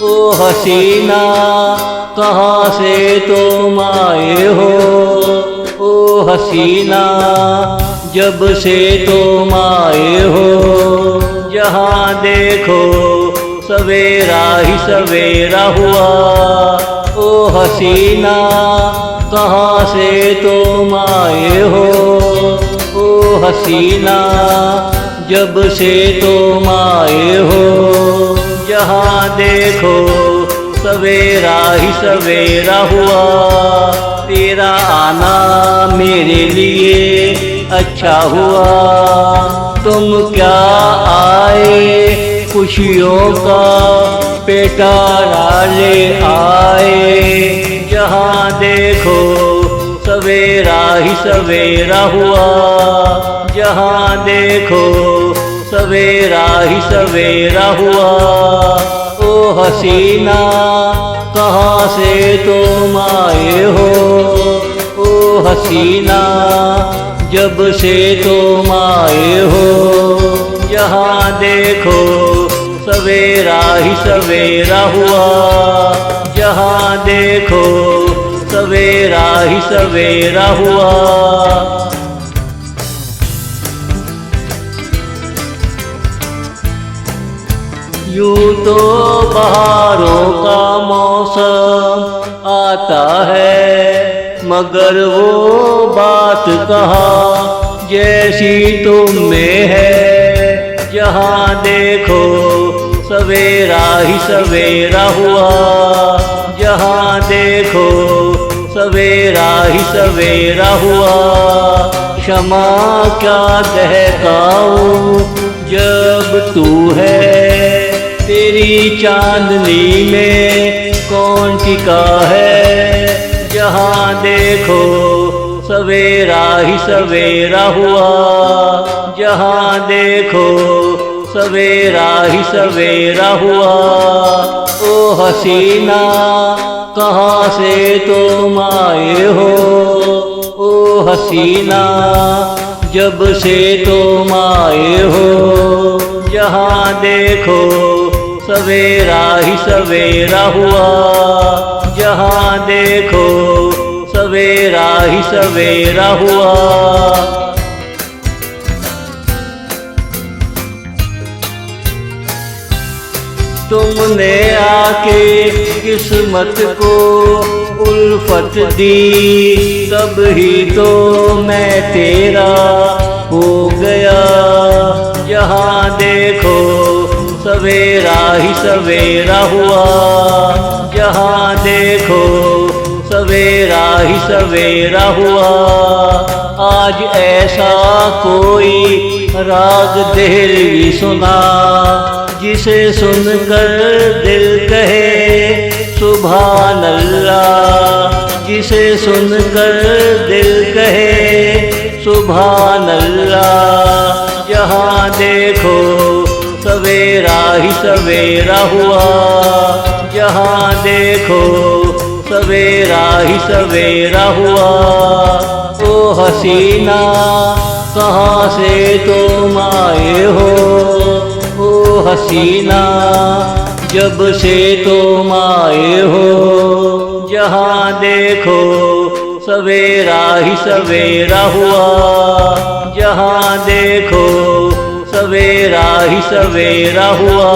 ओ हसीना कहाँ से तुम आए हो। ओ हसीना जब से तुम आए हो, जहाँ देखो सवेरा ही सवेरा हुआ। ओ हसीना कहाँ से तुम आए हो। ओ हसीना जब से तुम आए हो, जहाँ देखो सवेरा ही सवेरा हुआ। तेरा आना मेरे लिए अच्छा हुआ। तुम क्या आए खुशियों का पेटारा ले आए। जहाँ देखो सवेरा ही सवेरा हुआ। जहाँ देखो सवेरा ही सवेरा हुआ। ओ हसीना कहाँ से तुम आए हो। ओ हसीना जब से तुम आए हो, जहाँ देखो सवेरा ही सवेरा हुआ। जहाँ देखो सवेरा ही सवेरा हुआ। यूं तो बहारों का मौसम आता है, मगर वो बात कहाँ जैसी तुम में है। जहाँ देखो सवेरा ही सवेरा हुआ। जहाँ देखो सवेरा ही सवेरा हुआ। क्षमा क्या दहकाऊं जब तू है। तेरी चांदनी में कौन टिका है। जहाँ देखो सवेरा ही सवेरा हुआ। जहाँ देखो सवेरा ही सवेरा हुआ। ओ हसीना कहाँ से तुम आए हो। ओ हसीना जब से तुम आए हो, जहाँ देखो सवेरा ही सवेरा हुआ। जहाँ देखो सवेरा ही सवेरा हुआ। तुमने आके किस्मत को उल्फत दी, तब ही तो मैं तेरा हो गया। जहाँ देखो सवेरा ही सवेरा हुआ। जहाँ देखो सवेरा ही सवेरा हुआ। आज ऐसा कोई राग दिल सुना, जिसे सुनकर दिल कहे सुभान अल्लाह। जिसे सुनकर दिल कहे सुभान अल्लाह। जहाँ देखो सवेरा ही सवेरा हुआ। जहाँ देखो सवेरा ही सवेरा हुआ। ओ हसीना कहाँ से तुम आए हो। ओ हसीना जब से तुम आए हो, जहाँ देखो सवेरा ही सवेरा हुआ। जहाँ देखो सवेरा ही सवेरा हुआ।